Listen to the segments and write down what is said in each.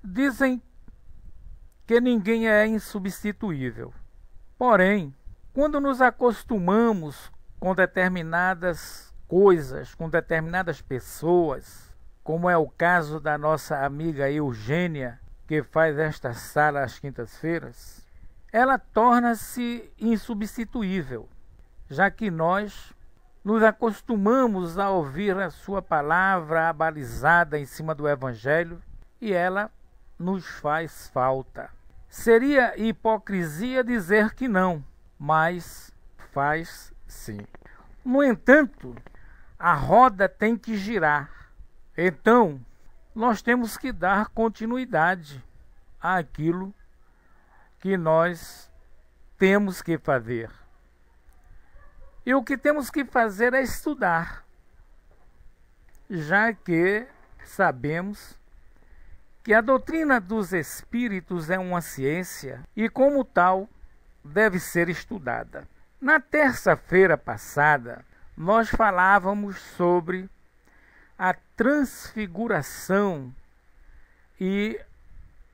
Dizem que ninguém é insubstituível. Porém, quando nos acostumamos com determinadas coisas, com determinadas pessoas, como é o caso da nossa amiga Eugênia, que faz esta sala às quintas-feiras, ela torna-se insubstituível, já que nós nos acostumamos a ouvir a sua palavra abalizada em cima do Evangelho e ela nos faz falta. Seria hipocrisia dizer que não, mas faz sim. No entanto, a roda tem que girar. Então, nós temos que dar continuidade àquilo que nós temos que fazer. E o que temos que fazer é estudar, já que sabemos que a doutrina dos espíritos é uma ciência e, como tal, deve ser estudada. Na terça-feira passada, nós falávamos sobre a transfiguração e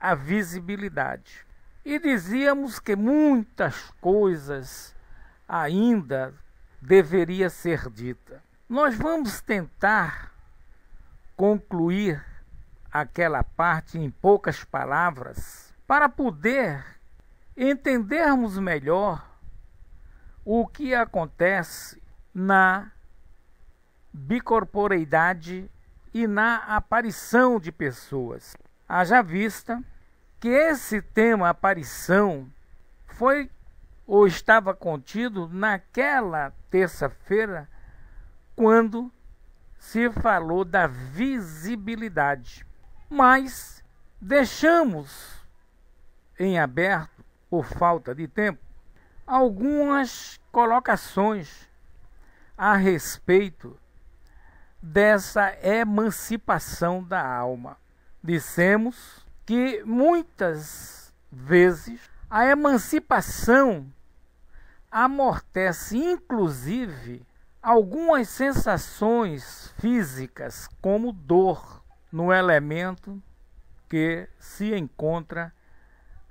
a visibilidade. E dizíamos que muitas coisas ainda deveria ser dita. Nós vamos tentar concluir aquela parte em poucas palavras para poder entendermos melhor o que acontece na bicorporeidade e na aparição de pessoas. Haja vista que esse tema aparição foi ou estava contido naquela terça-feira, quando se falou da visibilidade. Mas deixamos em aberto, por falta de tempo, algumas colocações a respeito dessa emancipação da alma. Dissemos que muitas vezes a emancipação amortece inclusive algumas sensações físicas, como dor, no elemento que se encontra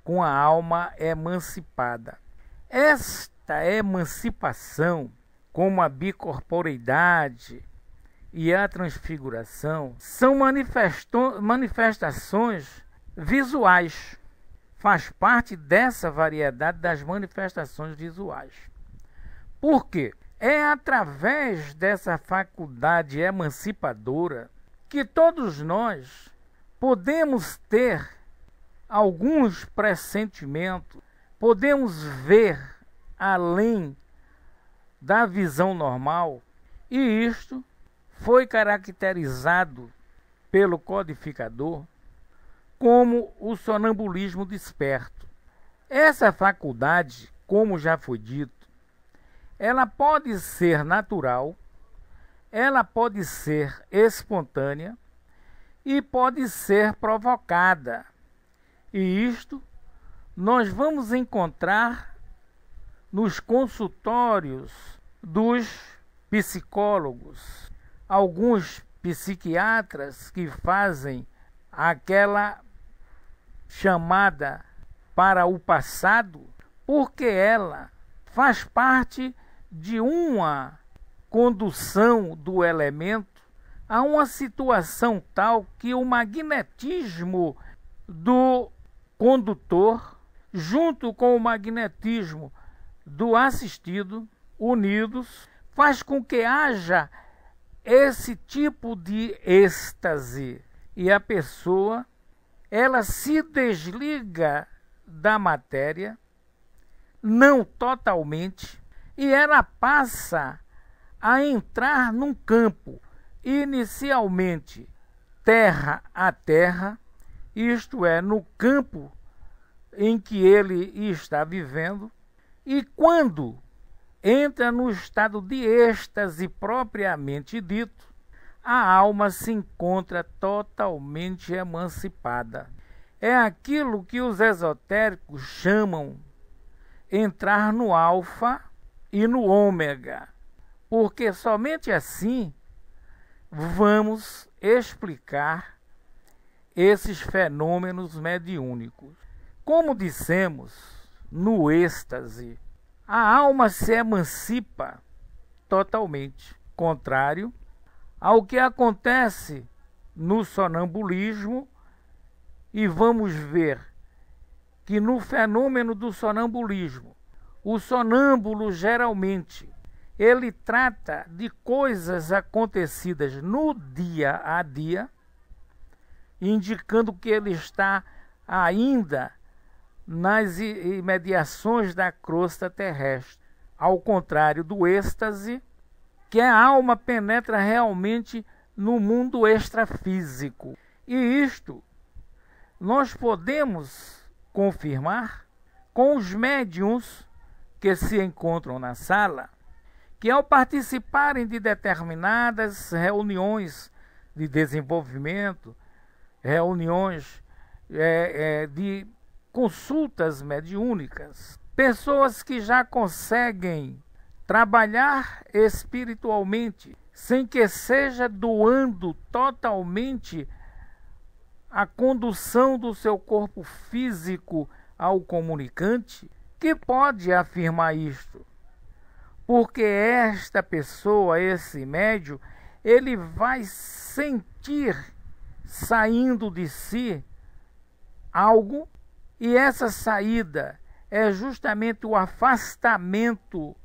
com a alma emancipada. Esta emancipação, como a bicorporeidade e a transfiguração, são manifestações visuais. Faz parte dessa variedade das manifestações visuais. Por quê? É através dessa faculdade emancipadora que todos nós podemos ter alguns pressentimentos, podemos ver além da visão normal, e isto foi caracterizado pelo codificador como o sonambulismo desperto. Essa faculdade, como já foi dito, ela pode ser natural, ela pode ser espontânea e pode ser provocada. E isto nós vamos encontrar nos consultórios dos psicólogos, alguns psiquiatras que fazem aquela chamada para o passado, porque ela faz parte de uma condução do elemento a uma situação tal que o magnetismo do condutor, junto com o magnetismo do assistido, unidos, faz com que haja esse tipo de êxtase. E a pessoa, ela se desliga da matéria, não totalmente, e ela passa a entrar num campo, inicialmente terra a terra, isto é, no campo em que ele está vivendo, e quando entra no estado de êxtase propriamente dito, a alma se encontra totalmente emancipada. É aquilo que os esotéricos chamam entrar no alfa e no ômega, porque somente assim vamos explicar esses fenômenos mediúnicos. Como dissemos, no êxtase, a alma se emancipa totalmente, contrário ao que acontece no sonambulismo, e vamos ver que no fenômeno do sonambulismo, o sonâmbulo geralmente ele trata de coisas acontecidas no dia a dia, indicando que ele está ainda nas imediações da crosta terrestre. Ao contrário do êxtase, que a alma penetra realmente no mundo extrafísico. E isto nós podemos confirmar com os médiuns que se encontram na sala, que ao participarem de determinadas reuniões de desenvolvimento, reuniões de consultas mediúnicas, pessoas que já conseguem trabalhar espiritualmente, sem que seja doando totalmente a condução do seu corpo físico ao comunicante, que pode afirmar isto. Porque esta pessoa, esse médium, ele vai sentir saindo de si algo, e essa saída é justamente o afastamento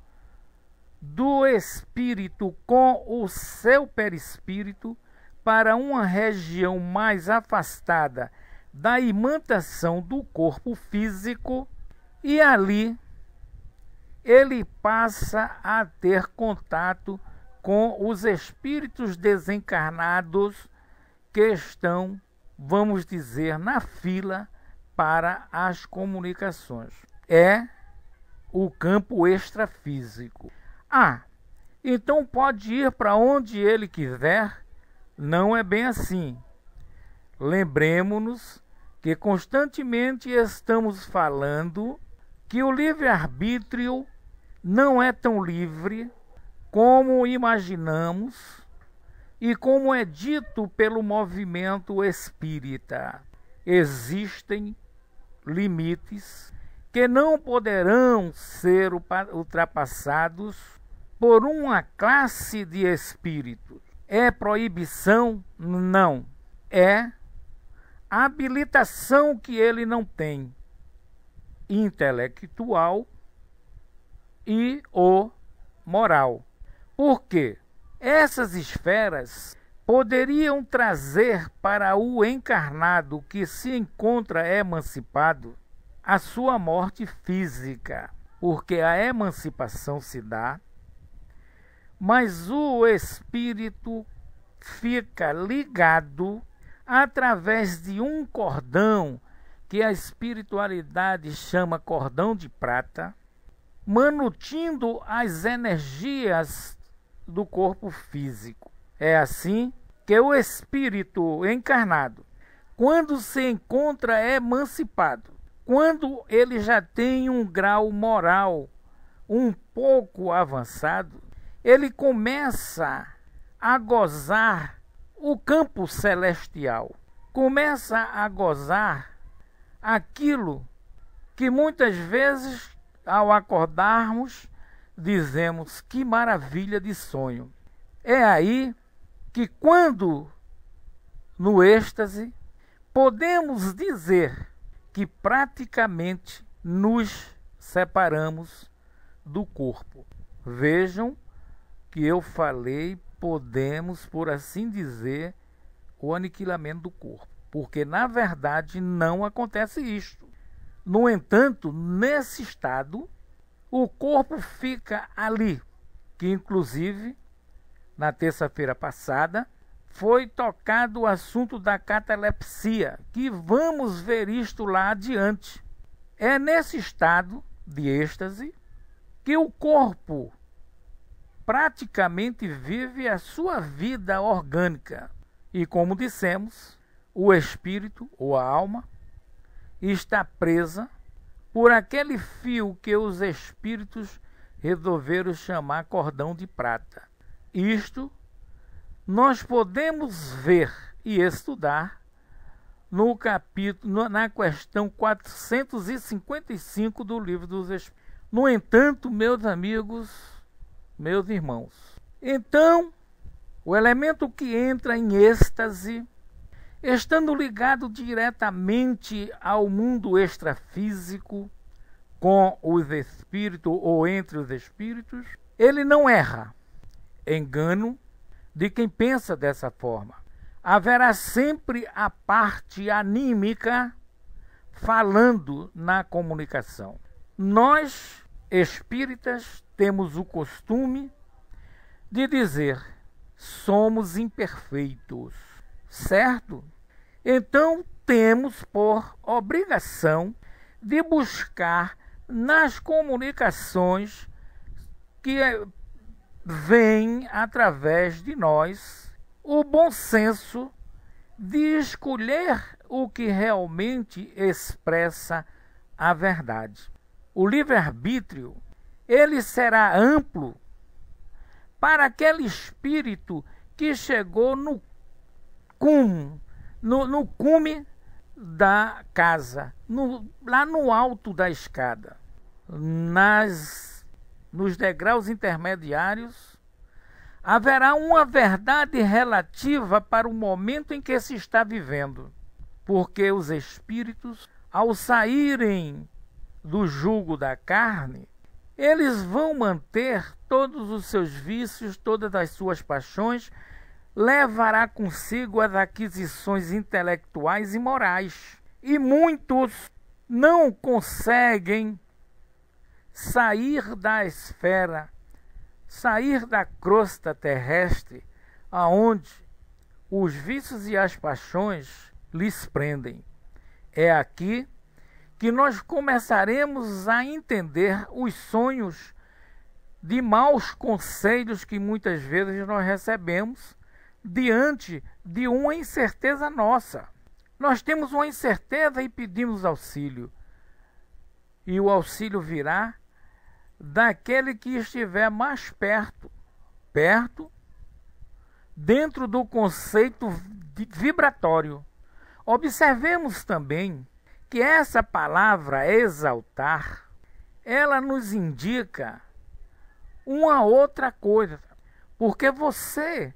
do espírito com o seu perispírito para uma região mais afastada da imantação do corpo físico, e ali ele passa a ter contato com os espíritos desencarnados que estão, vamos dizer, na fila para as comunicações. É o campo extrafísico. Então pode ir para onde ele quiser? Não é bem assim. Lembremos-nos que constantemente estamos falando que o livre-arbítrio não é tão livre como imaginamos e como é dito pelo movimento espírita. Existem limites que não poderão ser ultrapassados por uma classe de espíritos. É proibição? Não. É habilitação que ele não tem, intelectual e ou moral. Por quê? Essas esferas poderiam trazer para o encarnado que se encontra emancipado a sua morte física, porque a emancipação se dá, mas o espírito fica ligado através de um cordão que a espiritualidade chama cordão de prata, manutindo as energias do corpo físico. É assim que o espírito encarnado, quando se encontra emancipado, quando ele já tem um grau moral um pouco avançado, ele começa a gozar o campo celestial, começa a gozar aquilo que muitas vezes, ao acordarmos, dizemos: que maravilha de sonho. É aí que, quando no êxtase, podemos dizer que praticamente nos separamos do corpo. Vejam que eu falei, podemos, por assim dizer, o aniquilamento do corpo, porque na verdade não acontece isto. No entanto, nesse estado, o corpo fica ali, que inclusive na terça-feira passada foi tocado o assunto da catalepsia, que vamos ver isto lá adiante. É nesse estado de êxtase que o corpo praticamente vive a sua vida orgânica. E como dissemos, o espírito ou a alma está presa por aquele fio que os espíritos resolveram chamar cordão de prata. Isto nós podemos ver e estudar no capítulo, na questão 455 do Livro dos Espíritos. No entanto, meus amigos, meus irmãos, então, o elemento que entra em êxtase, estando ligado diretamente ao mundo extrafísico, com os espíritos ou entre os espíritos, ele não erra. Engano de quem pensa dessa forma. Haverá sempre a parte anímica falando na comunicação. Nós, espíritas, temos o costume de dizer: somos imperfeitos, certo? Então temos por obrigação de buscar nas comunicações que vêm através de nós o bom senso de escolher o que realmente expressa a verdade. O livre-arbítrio, ele será amplo para aquele espírito que chegou no cume da casa, lá no alto da escada, nos degraus intermediários, haverá uma verdade relativa para o momento em que se está vivendo, porque os espíritos, ao saírem do jugo da carne, eles vão manter todos os seus vícios, todas as suas paixões, levará consigo as aquisições intelectuais e morais. E muitos não conseguem sair da esfera, sair da crosta terrestre, aonde os vícios e as paixões lhes prendem. É aqui que nós começaremos a entender os sonhos de maus conselhos que muitas vezes nós recebemos diante de uma incerteza nossa. Nós temos uma incerteza e pedimos auxílio. E o auxílio virá daquele que estiver mais perto, dentro do conceito vibratório. Observemos também que essa palavra exaltar, ela nos indica uma outra coisa. Porque você,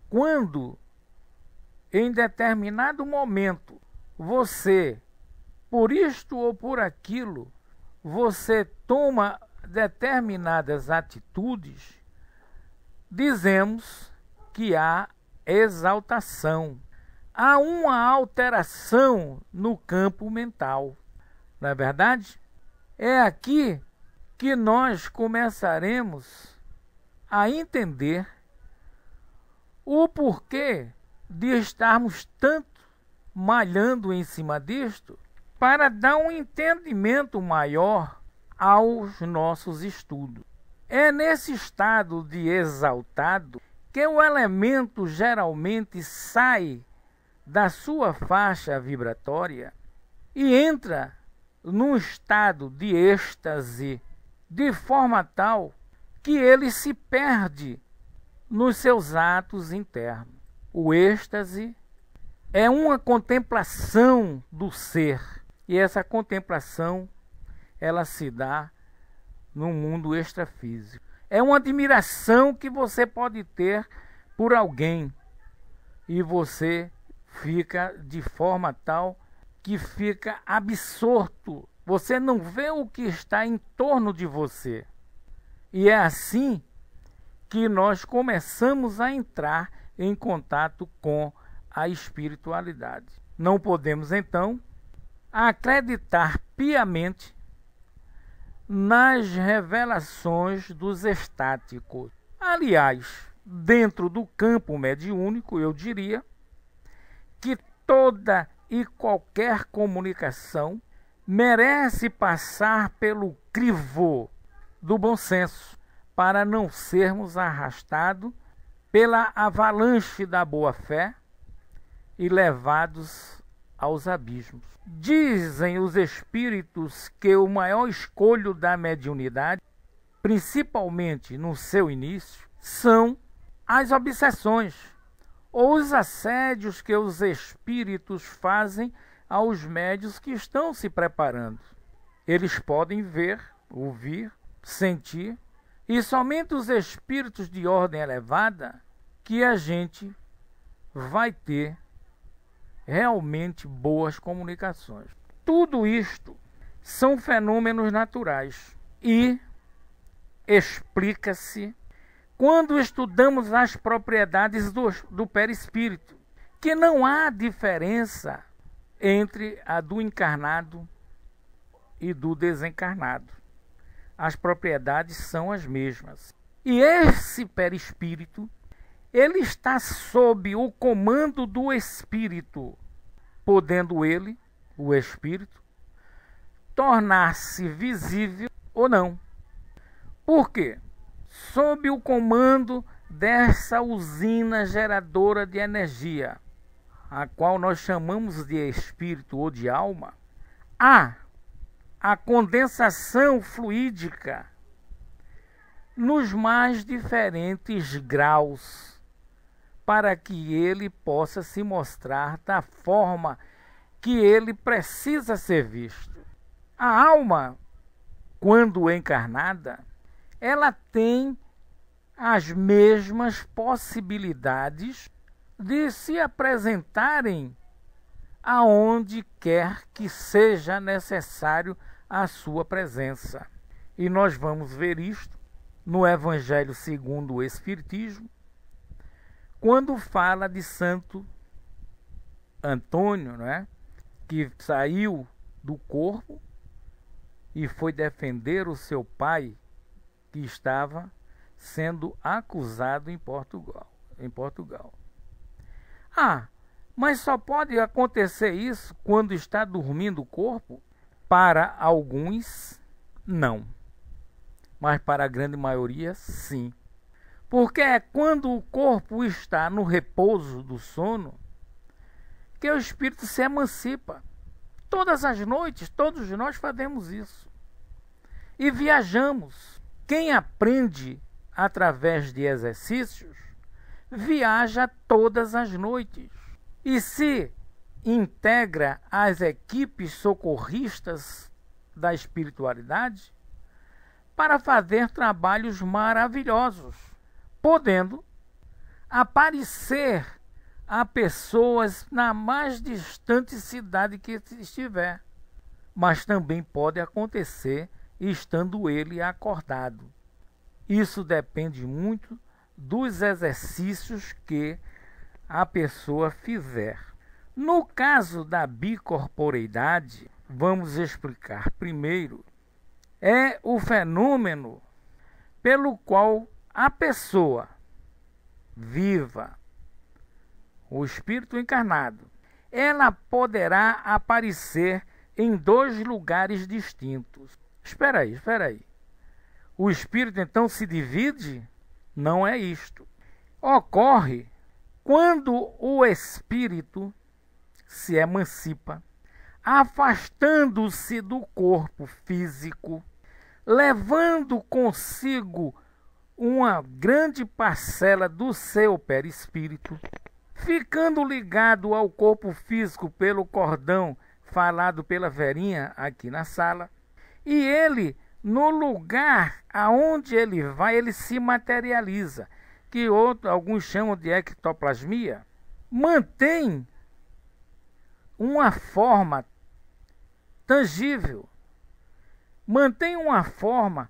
quando em determinado momento, você, por isto ou por aquilo, você toma determinadas atitudes, dizemos que há exaltação. Há uma alteração no campo mental. Não é verdade? É aqui que nós começaremos a entender o porquê de estarmos tanto malhando em cima disto, para dar um entendimento maior aos nossos estudos. É nesse estado de exaltado que o elemento geralmente sai da sua faixa vibratória e entra num estado de êxtase, de forma tal que ele se perde nos seus atos internos. O êxtase é uma contemplação do ser, e essa contemplação ela se dá no mundo extrafísico. É uma admiração que você pode ter por alguém e você fica de forma tal que fica absorto. Você não vê o que está em torno de você. E é assim que nós começamos a entrar em contato com a espiritualidade. Não podemos, então, acreditar piamente nas revelações dos estáticos. Aliás, dentro do campo mediúnico, eu diria que toda e qualquer comunicação merece passar pelo crivo do bom senso, para não sermos arrastados pela avalanche da boa-fé e levados aos abismos. Dizem os espíritos que o maior escolho da mediunidade, principalmente no seu início, são as obsessões, ou os assédios que os espíritos fazem aos médiuns que estão se preparando. Eles podem ver, ouvir, sentir, e somente os espíritos de ordem elevada que a gente vai ter realmente boas comunicações. Tudo isto são fenômenos naturais e explica-se quando estudamos as propriedades do perispírito, que não há diferença entre a do encarnado e do desencarnado. As propriedades são as mesmas. E esse perispírito, ele está sob o comando do espírito, podendo ele, o espírito, tornar-se visível ou não. Por quê? Sob o comando dessa usina geradora de energia, a qual nós chamamos de espírito ou de alma, há a condensação fluídica nos mais diferentes graus, para que ele possa se mostrar da forma que ele precisa ser visto. A alma, quando encarnada, ela tem as mesmas possibilidades de se apresentarem aonde quer que seja necessário a sua presença. E nós vamos ver isto no Evangelho segundo o Espiritismo, quando fala de Santo Antônio, que saiu do corpo e foi defender o seu pai, que estava sendo acusado em Portugal. Mas só pode acontecer isso quando está dormindo o corpo? Para alguns, não. Mas para a grande maioria, sim. Porque é quando o corpo está no repouso do sono que o espírito se emancipa. Todas as noites, todos nós fazemos isso. E viajamos. Quem aprende através de exercícios, viaja todas as noites. E se integra às equipes socorristas da espiritualidade para fazer trabalhos maravilhosos, podendo aparecer a pessoas na mais distante cidade que estiver. Mas também pode acontecer estando ele acordado. Isso depende muito dos exercícios que a pessoa fizer. No caso da bicorporeidade, vamos explicar primeiro, é o fenômeno pelo qual a pessoa viva, o espírito encarnado, ela poderá aparecer em dois lugares distintos. Espera aí. O espírito então se divide? Não é isto. Ocorre quando o espírito se emancipa, afastando-se do corpo físico, levando consigo uma grande parcela do seu perispírito, ficando ligado ao corpo físico pelo cordão falado pela Verinha aqui na sala, e ele, no lugar aonde ele vai, ele se materializa, que alguns chamam de ectoplasmia, mantém uma forma tangível, mantém uma forma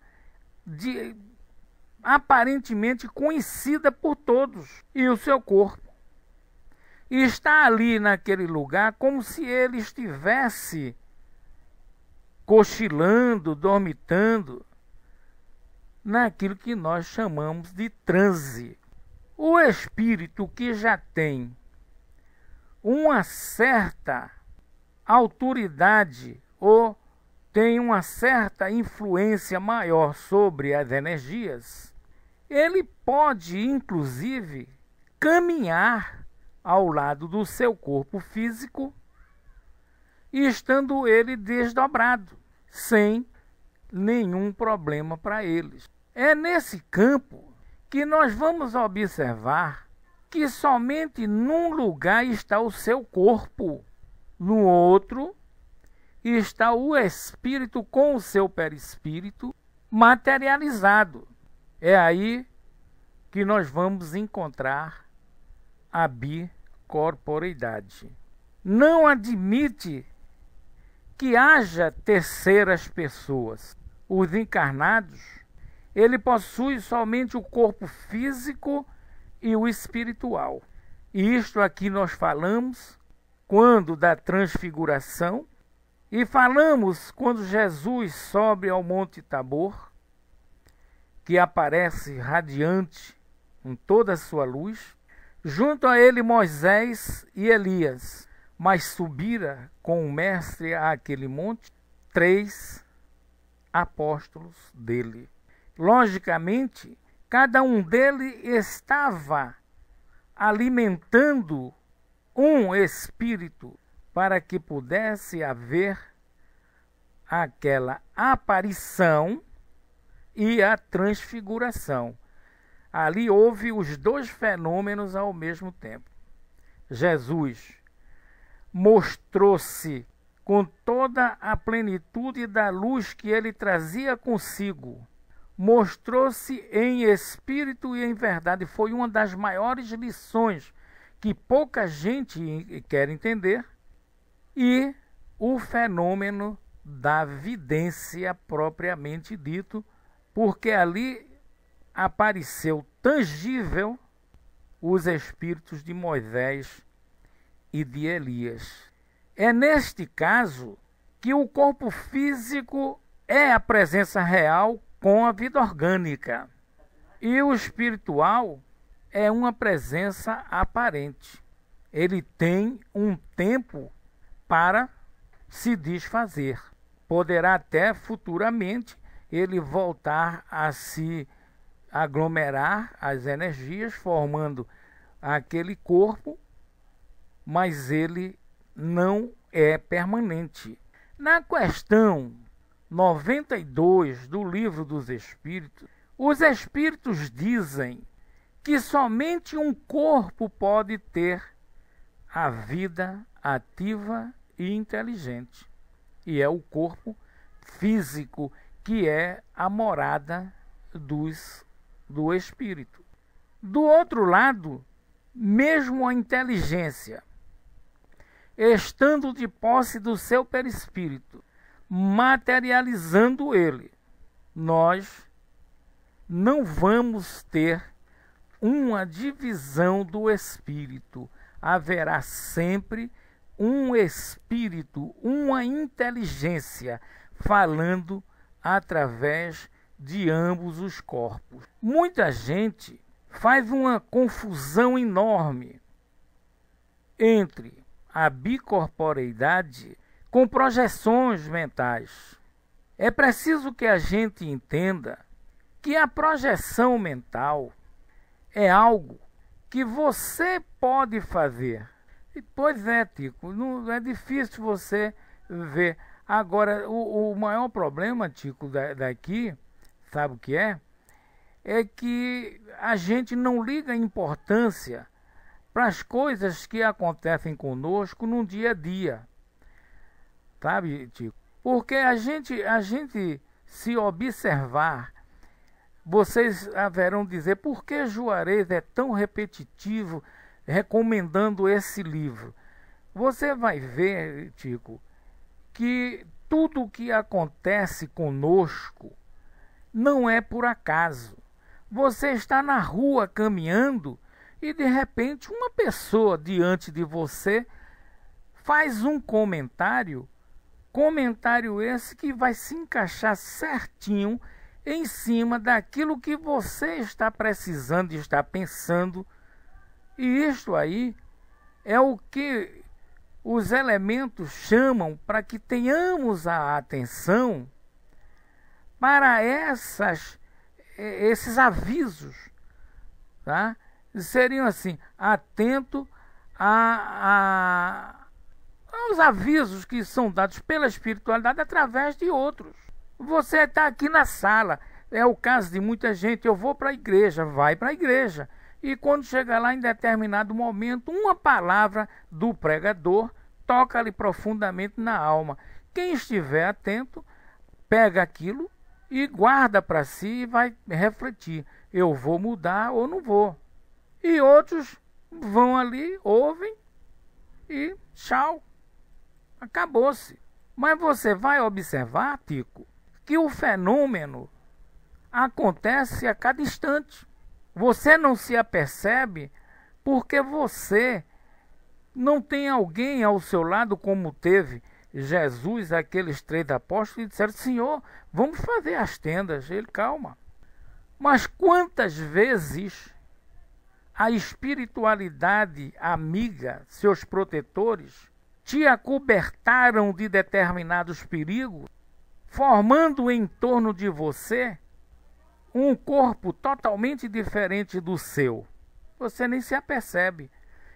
aparentemente conhecida por todos, e o seu corpo e está ali naquele lugar como se ele estivesse cochilando, dormitando, naquilo que nós chamamos de transe. O espírito que já tem uma certa autoridade ou tem uma certa influência maior sobre as energias, ele pode inclusive caminhar ao lado do seu corpo físico, e estando ele desdobrado, sem nenhum problema para eles. É nesse campo que nós vamos observar que somente num lugar está o seu corpo, no outro está o espírito com o seu perispírito materializado. É aí que nós vamos encontrar a bicorporeidade. Não admite que haja terceiras pessoas. Os encarnados, ele possui somente o corpo físico e o espiritual. E isto aqui nós falamos quando da transfiguração, e falamos quando Jesus sobe ao Monte Tabor, que aparece radiante com toda a sua luz, junto a ele Moisés e Elias, mas subira com o mestre àquele monte 3 apóstolos dele. Logicamente, cada um deles estava alimentando um espírito para que pudesse haver aquela aparição e a transfiguração. Ali houve os dois fenômenos ao mesmo tempo. Jesus mostrou-se com toda a plenitude da luz que ele trazia consigo. Mostrou-se em espírito e em verdade. Foi uma das maiores lições que pouca gente quer entender. E o fenômeno da vidência propriamente dito, porque ali apareceu tangível os espíritos de Moisés e de Elias. É neste caso que o corpo físico é a presença real com a vida orgânica, e o espiritual é uma presença aparente. Ele tem um tempo para se desfazer. Poderá até futuramente ele voltar a se aglomerar as energias, formando aquele corpo, mas ele não é permanente. Na questão 92 do Livro dos Espíritos, os Espíritos dizem que somente um corpo pode ter a vida ativa e inteligente, e é o corpo físico, que é a morada do espírito. Do outro lado, mesmo a inteligência, estando de posse do seu perispírito, materializando ele, nós não vamos ter uma divisão do espírito. Haverá sempre um espírito, uma inteligência falando através de ambos os corpos. Muita gente faz uma confusão enorme entre a bicorporeidade com projeções mentais. É preciso que a gente entenda que a projeção mental é algo que você pode fazer. E, pois é, Tico, não é difícil você ver. Agora, o maior problema, Tico, daqui, sabe o que é? É que a gente não liga importância para as coisas que acontecem conosco no dia a dia. Sabe, Tico? Porque a gente se observar, vocês haverão dizer, por que Juarez é tão repetitivo recomendando esse livro? Você vai ver, Tico, que tudo o que acontece conosco não é por acaso. Você está na rua caminhando e de repente uma pessoa diante de você faz um comentário esse que vai se encaixar certinho em cima daquilo que você está precisando, está pensando. E isto aí é o que os elementos chamam para que tenhamos a atenção para esses avisos, tá? Seriam assim, atento aos avisos que são dados pela espiritualidade através de outros. Você está aqui na sala, é o caso de muita gente, eu vou para a igreja, vai para a igreja. E quando chega lá, em determinado momento, uma palavra do pregador toca-lhe profundamente na alma. Quem estiver atento, pega aquilo e guarda para si e vai refletir. Eu vou mudar ou não vou. E outros vão ali, ouvem e tchau. Acabou-se. Mas você vai observar, Tico, que o fenômeno acontece a cada instante. Você não se apercebe porque você não tem alguém ao seu lado como teve Jesus, aqueles 3 apóstolos, e disseram: Senhor, vamos fazer as tendas. Ele, calma. Mas quantas vezes a espiritualidade amiga, seus protetores, te acobertaram de determinados perigos, formando em torno de você um corpo totalmente diferente do seu. Você nem se apercebe.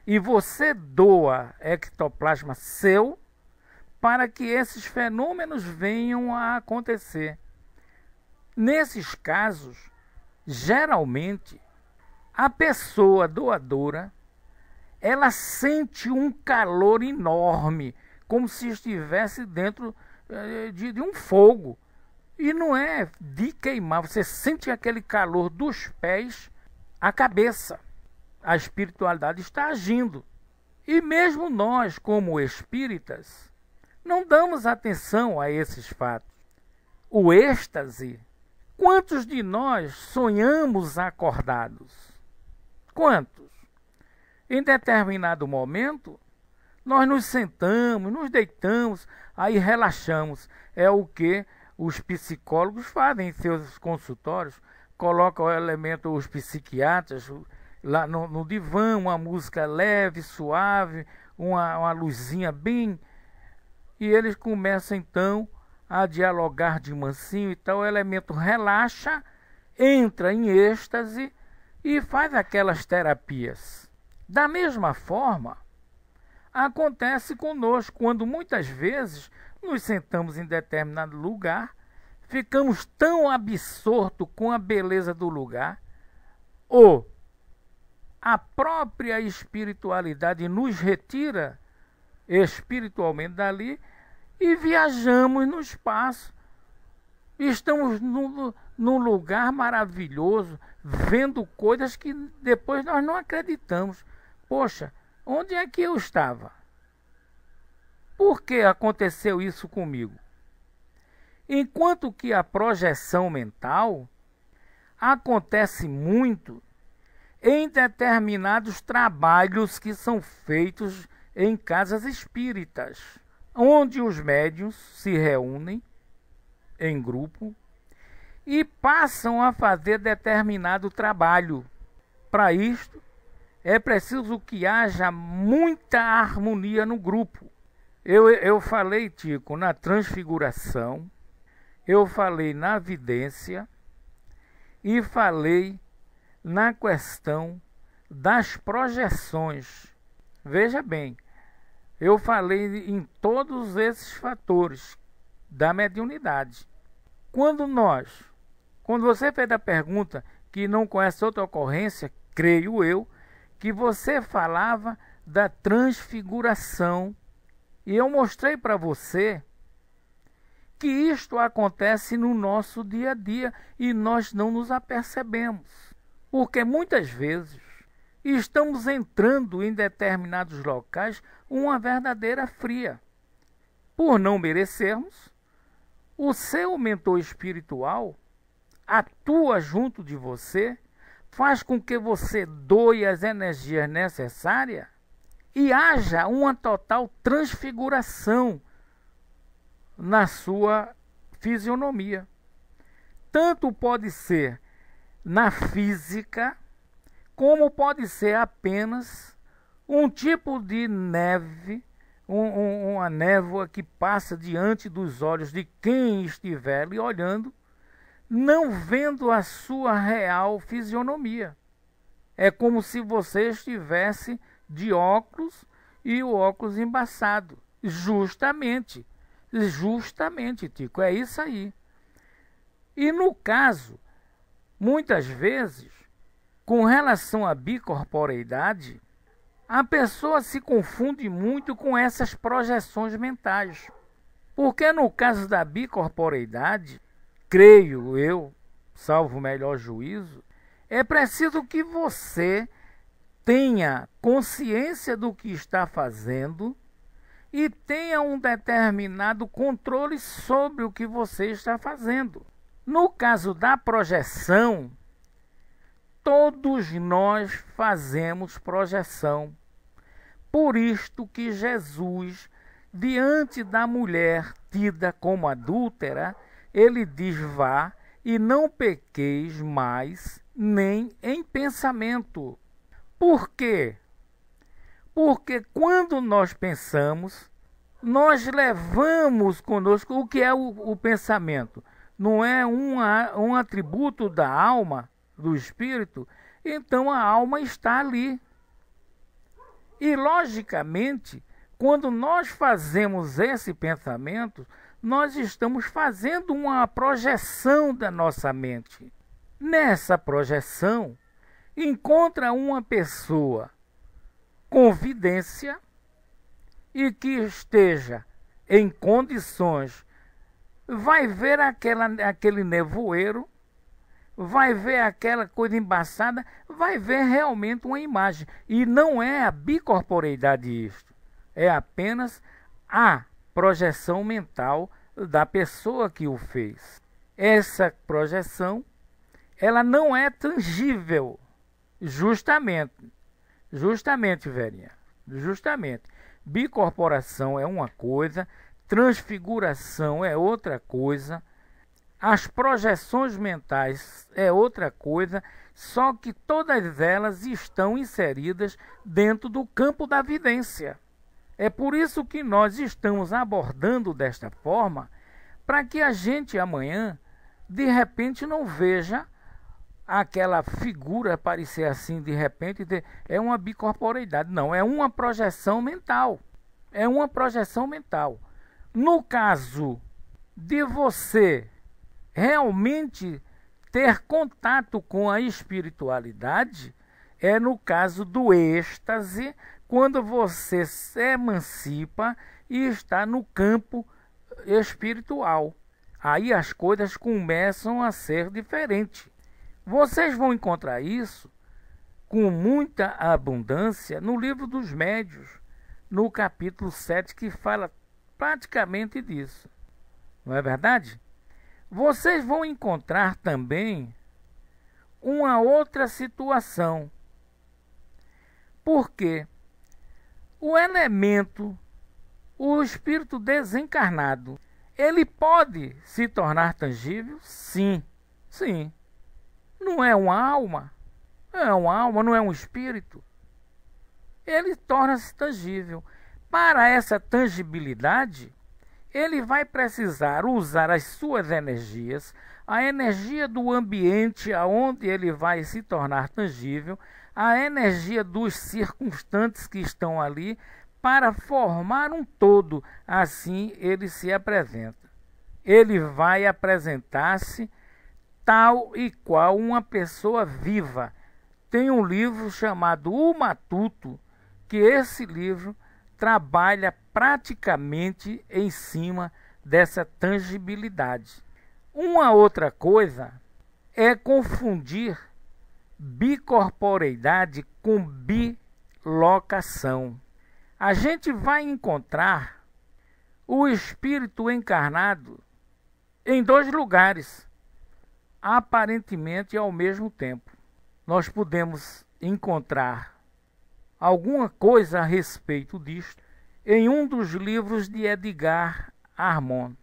E você doa ectoplasma seu para que esses fenômenos venham a acontecer. Nesses casos, geralmente, a pessoa doadora, ela sente um calor enorme, como se estivesse dentro de um fogo. E não é de queimar, você sente aquele calor dos pés à cabeça. A espiritualidade está agindo. E mesmo nós, como espíritas, não damos atenção a esses fatos. O êxtase, quantos de nós sonhamos acordados? Quantos? Em determinado momento, nós nos sentamos, nos deitamos, aí relaxamos. É o que os psicólogos fazem em seus consultórios, colocam o elemento, os psiquiatras, lá no divã, uma música leve, suave, uma luzinha bem... E eles começam então a dialogar de mansinho e tal, o elemento relaxa, entra em êxtase e faz aquelas terapias. Da mesma forma, acontece conosco, quando muitas vezes nos sentamos em determinado lugar, ficamos tão absortos com a beleza do lugar, ou a própria espiritualidade nos retira espiritualmente dali e viajamos no espaço. Estamos num lugar maravilhoso, vendo coisas que depois nós não acreditamos. Poxa, onde é que eu estava? Por que aconteceu isso comigo? Enquanto que a projeção mental acontece muito em determinados trabalhos que são feitos em casas espíritas, onde os médiuns se reúnem em grupo e passam a fazer determinado trabalho. Para isto, é preciso que haja muita harmonia no grupo. Eu falei, Tico, na transfiguração, eu falei na vidência e falei na questão das projeções. Veja bem, eu falei em todos esses fatores da mediunidade. Quando você fez a pergunta que não conhece outra ocorrência, creio eu, que você falava da transfiguração. E eu mostrei para você que isto acontece no nosso dia a dia e nós não nos apercebemos. Porque muitas vezes estamos entrando em determinados locais uma verdadeira fria. Por não merecermos, o seu mentor espiritual atua junto de você, faz com que você doe as energias necessárias e haja uma total transfiguração na sua fisionomia. Tanto pode ser na física, como pode ser apenas um tipo de neve, uma névoa que passa diante dos olhos de quem estiver lhe olhando, não vendo a sua real fisionomia. É como se você estivesse de óculos e o óculos embaçado. Justamente, Tico, é isso aí. E no caso, muitas vezes, com relação à bicorporeidade, a pessoa se confunde muito com essas projeções mentais. Porque no caso da bicorporeidade, creio eu, salvo o melhor juízo, é preciso que você tenha consciência do que está fazendo e tenha um determinado controle sobre o que você está fazendo. No caso da projeção, todos nós fazemos projeção. Por isto que Jesus, diante da mulher tida como adúltera, ele diz: vá e não pequeis mais, nem em pensamento. Por quê? Porque quando nós pensamos, nós levamos conosco o que é o pensamento. Não é um atributo da alma, do espírito? Então a alma está ali. E logicamente, quando nós fazemos esse pensamento, nós estamos fazendo uma projeção da nossa mente. Nessa projeção, encontra uma pessoa com vidência e que esteja em condições, vai ver aquele nevoeiro, vai ver aquela coisa embaçada, vai ver realmente uma imagem. E não é a bicorporeidade isto, é apenas a projeção mental da pessoa que o fez. Essa projeção, ela não é tangível, justamente, Verinha, justamente. Bicorporação é uma coisa, transfiguração é outra coisa, as projeções mentais é outra coisa, só que todas elas estão inseridas dentro do campo da vidência. É por isso que nós estamos abordando desta forma, para que a gente amanhã, de repente, não veja aquela figura aparecer assim de repente, é uma bicorporeidade. Não, é uma projeção mental. É uma projeção mental. No caso de você realmente ter contato com a espiritualidade, é no caso do êxtase, quando você se emancipa e está no campo espiritual. Aí as coisas começam a ser diferentes. Vocês vão encontrar isso com muita abundância no livro dos Médiuns, no capítulo 7, que fala praticamente disso. Não é verdade? Vocês vão encontrar também uma outra situação. Porque o elemento, o espírito desencarnado, ele pode se tornar tangível? Sim, sim. Não é uma alma? É uma alma, não é um espírito? Ele torna-se tangível. Para essa tangibilidade, ele vai precisar usar as suas energias, a energia do ambiente aonde ele vai se tornar tangível, a energia dos circunstantes que estão ali, para formar um todo. Assim ele se apresenta. Ele vai apresentar-se tal e qual uma pessoa viva. Tem um livro chamado O Matuto, que esse livro trabalha praticamente em cima dessa tangibilidade. Uma outra coisa é confundir bicorporeidade com bilocação. A gente vai encontrar o espírito encarnado em dois lugares, aparentemente ao mesmo tempo. Nós podemos encontrar alguma coisa a respeito disto em um dos livros de Edgar Armand.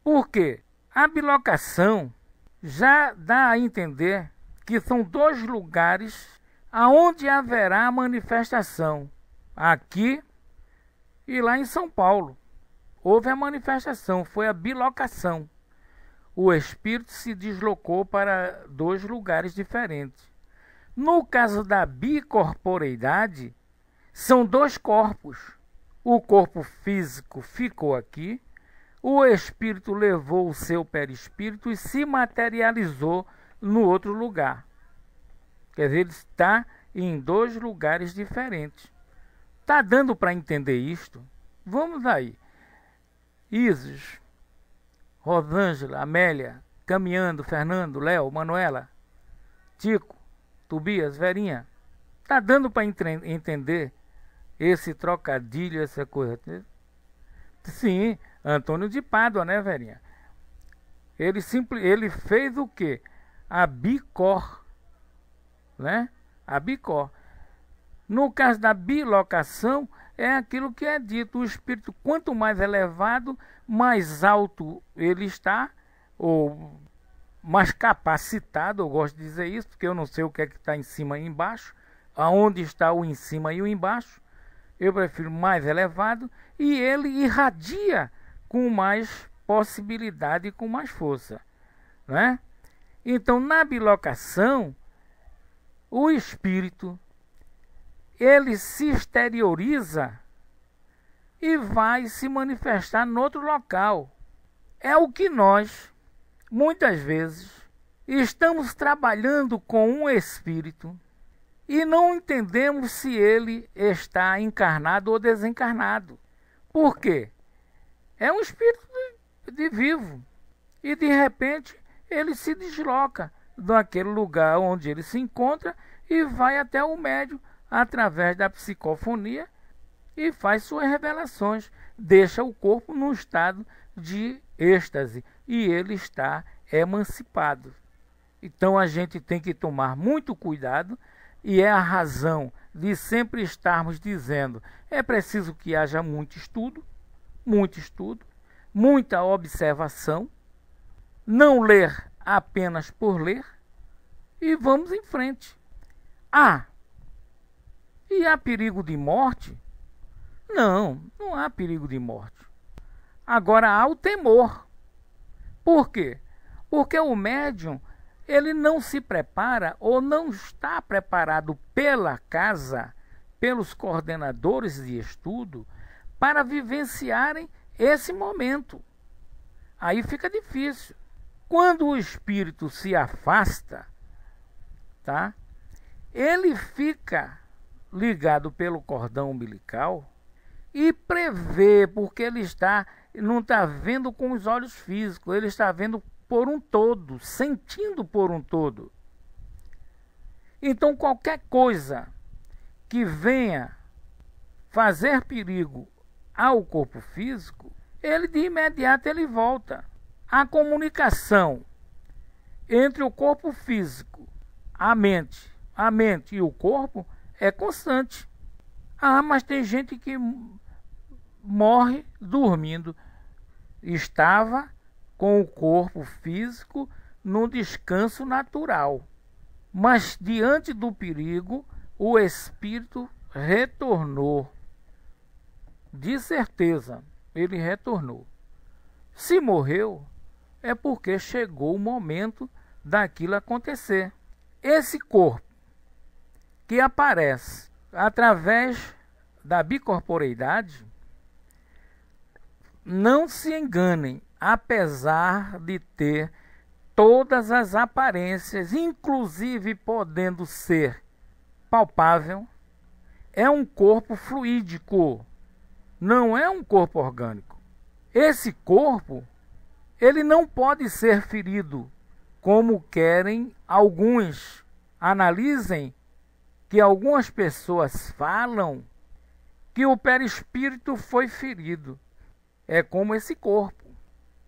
Por quê? A bilocação já dá a entender que são dois lugares aonde haverá manifestação. Aqui e lá em São Paulo houve a manifestação, foi a bilocação. O espírito se deslocou para dois lugares diferentes. No caso da bicorporeidade, são dois corpos. O corpo físico ficou aqui, o espírito levou o seu perispírito e se materializou no outro lugar. Quer dizer, ele está em dois lugares diferentes. Tá dando para entender isto? Vamos aí. Isis, Rosângela, Amélia, Caminhando, Fernando, Léo, Manuela, Tico, Tobias, Verinha. Tá dando para entender esse trocadilho, essa coisa? Sim, Antônio de Pádua, né, Verinha? Ele fez o quê? A bicor, né? A bicor. No caso da bilocação, é aquilo que é dito. O espírito, quanto mais elevado, mais alto ele está, ou mais capacitado. Eu gosto de dizer isso, porque eu não sei o que é que está em cima e embaixo. Aonde está o em cima e o embaixo. Eu prefiro mais elevado. E ele irradia com mais possibilidade e com mais força, né? Então, na bilocação, o espírito ele se exterioriza e vai se manifestar em outro local. É o que nós, muitas vezes, estamos trabalhando com um espírito e não entendemos se ele está encarnado ou desencarnado. Por quê? É um espírito de vivo. E de repente ele se desloca daquele lugar onde ele se encontra e vai até o médium através da psicofonia e faz suas revelações. Deixa o corpo num estado de êxtase e ele está emancipado. Então a gente tem que tomar muito cuidado e é a razão de sempre estarmos dizendo: é preciso que haja muito estudo, muita observação, não ler apenas por ler e vamos em frente. E há perigo de morte? Não há perigo de morte. Agora há o temor. Por quê? Porque o médium, ele não se prepara ou não está preparado pela casa, pelos coordenadores de estudo, para vivenciarem esse momento. Aí fica difícil. Quando o espírito se afasta, tá? Ele fica ligado pelo cordão umbilical e prevê, porque ele não está vendo com os olhos físicos, ele está vendo por um todo, sentindo por um todo. Então qualquer coisa que venha fazer perigo ao corpo físico, ele de imediato ele volta. A comunicação entre o corpo físico, a mente e o corpo é constante. Mas tem gente que morre dormindo. Estava com o corpo físico num descanso natural. Mas diante do perigo, o espírito retornou. De certeza, ele retornou. Se morreu, é porque chegou o momento daquilo acontecer. Esse corpo que aparece através da bicorporeidade, não se enganem, apesar de ter todas as aparências, inclusive podendo ser palpável, é um corpo fluídico, não é um corpo orgânico. Esse corpo, ele não pode ser ferido, como querem alguns. Analisem que algumas pessoas falam que o perispírito foi ferido. É como esse corpo.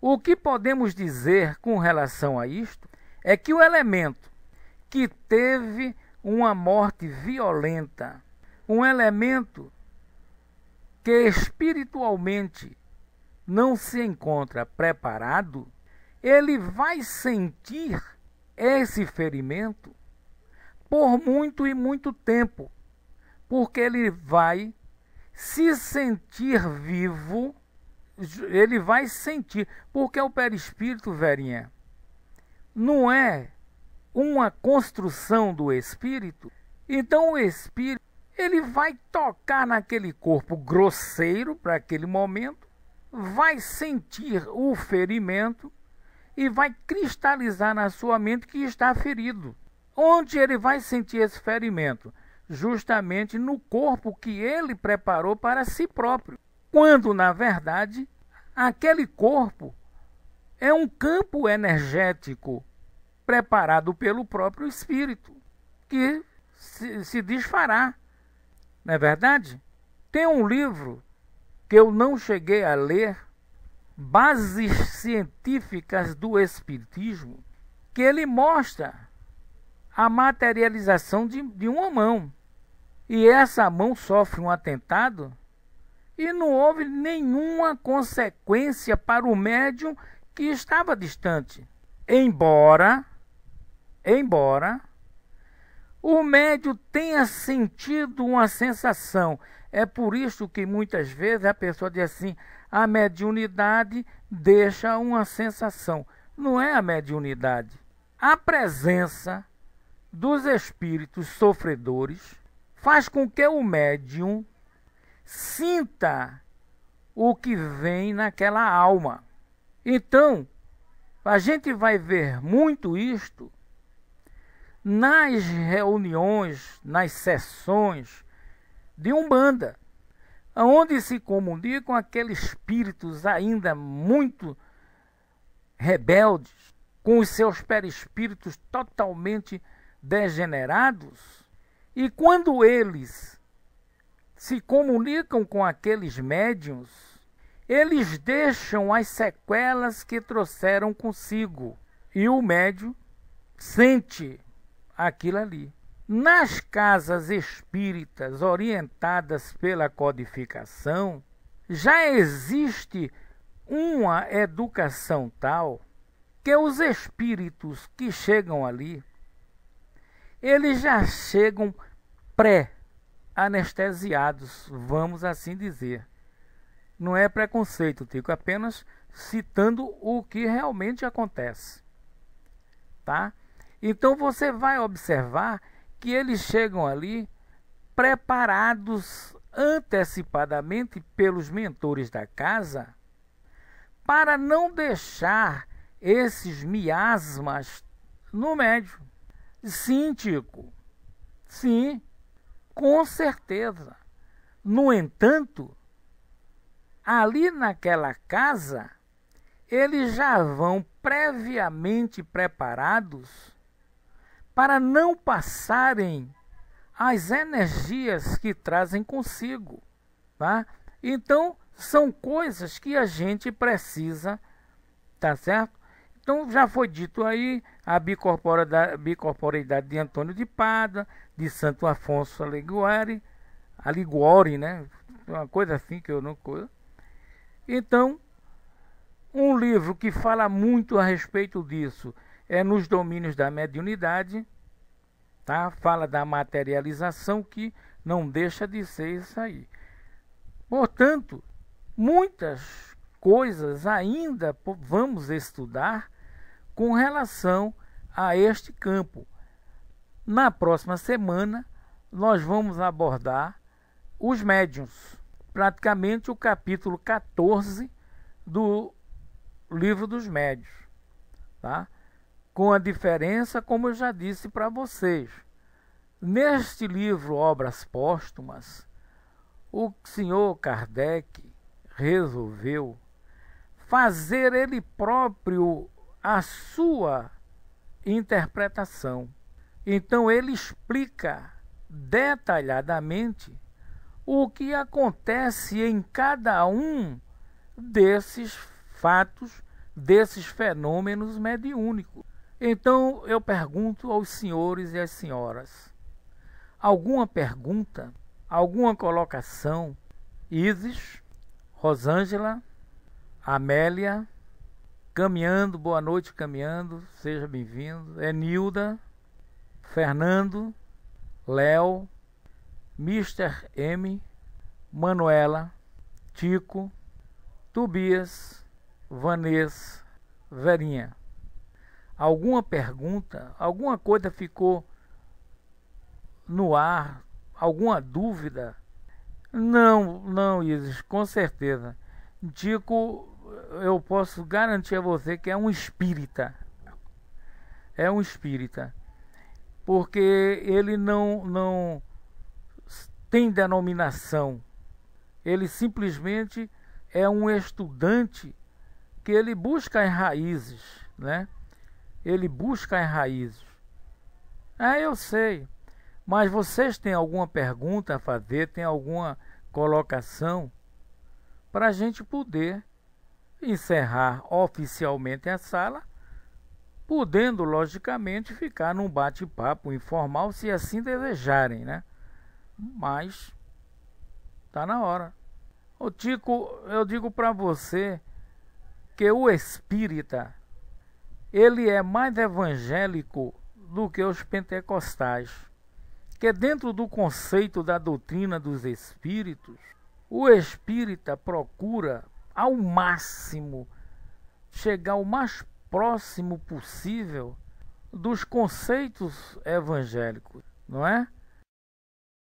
O que podemos dizer com relação a isto é que o elemento que teve uma morte violenta, um elemento que espiritualmente não se encontra preparado, ele vai sentir esse ferimento por muito e muito tempo, porque ele vai se sentir vivo, ele vai sentir, porque o perispírito, Verinha, não é uma construção do espírito. Então o espírito, ele vai tocar naquele corpo grosseiro para aquele momento, vai sentir o ferimento e vai cristalizar na sua mente que está ferido. Onde ele vai sentir esse ferimento? Justamente no corpo que ele preparou para si próprio. Quando, na verdade, aquele corpo é um campo energético preparado pelo próprio espírito, que se desfará. Não é verdade? Tem um livro que eu não cheguei a ler, Bases Científicas do Espiritismo, que ele mostra a materialização de uma mão. E essa mão sofre um atentado e não houve nenhuma consequência para o médium que estava distante. Embora o médium tenha sentido uma sensação. É por isso que muitas vezes a pessoa diz assim, a mediunidade deixa uma sensação. Não é a mediunidade. A presença dos espíritos sofredores faz com que o médium sinta o que vem naquela alma. Então, a gente vai ver muito isto nas reuniões, nas sessões de Umbanda, onde se comunicam aqueles espíritos ainda muito rebeldes, com os seus perispíritos totalmente degenerados, e quando eles se comunicam com aqueles médiuns, eles deixam as sequelas que trouxeram consigo, e o médium sente aquilo ali. Nas casas espíritas orientadas pela codificação, já existe uma educação tal que os espíritos que chegam ali, eles já chegam pré-anestesiados, vamos assim dizer. Não é preconceito, Tico, apenas citando o que realmente acontece. Tá? Então você vai observar que eles chegam ali preparados antecipadamente pelos mentores da casa para não deixar esses miasmas no médium. Sim, Tico. Sim, com certeza. No entanto, ali naquela casa, eles já vão previamente preparados para não passarem as energias que trazem consigo. Tá? Então, são coisas que a gente precisa, tá certo? Então, já foi dito aí a bicorporeidade de Antônio de Pádua, de Santo Afonso Aliguori, né? Uma coisa assim que eu não conheço. Então, um livro que fala muito a respeito disso é Nos Domínios da Mediunidade, tá? Fala da materialização, que não deixa de ser isso aí. Portanto, muitas coisas ainda vamos estudar com relação a este campo. Na próxima semana, nós vamos abordar os médiuns, praticamente o capítulo 14 do Livro dos Médiuns, tá? Com a diferença, como eu já disse para vocês, neste livro Obras Póstumas, o senhor Kardec resolveu fazer ele próprio a sua interpretação. Então ele explica detalhadamente o que acontece em cada um desses fatos, desses fenômenos mediúnicos. Então eu pergunto aos senhores e às senhoras, alguma pergunta, alguma colocação? Isis, Rosângela, Amélia, Caminhando, boa noite, Caminhando, seja bem-vindo. Enilda, Fernando, Léo, Mr. M, Manuela, Tico, Tobias, Vanessa, Verinha. Alguma pergunta, alguma coisa ficou no ar, alguma dúvida? Não, Isis, com certeza. Tico, eu posso garantir a você que é um espírita. É um espírita. porque ele não tem denominação. Ele simplesmente é um estudante que ele busca as raízes, né? Ele busca as raízes. Eu sei. Mas vocês têm alguma pergunta a fazer? Tem alguma colocação? Para a gente poder encerrar oficialmente a sala, podendo, logicamente, ficar num bate-papo informal, se assim desejarem, né? Mas tá na hora. Ô Tico, eu digo para você que o espírita, ele é mais evangélico do que os pentecostais. Que dentro do conceito da doutrina dos espíritos, o espírita procura ao máximo chegar o mais próximo possível dos conceitos evangélicos, não é?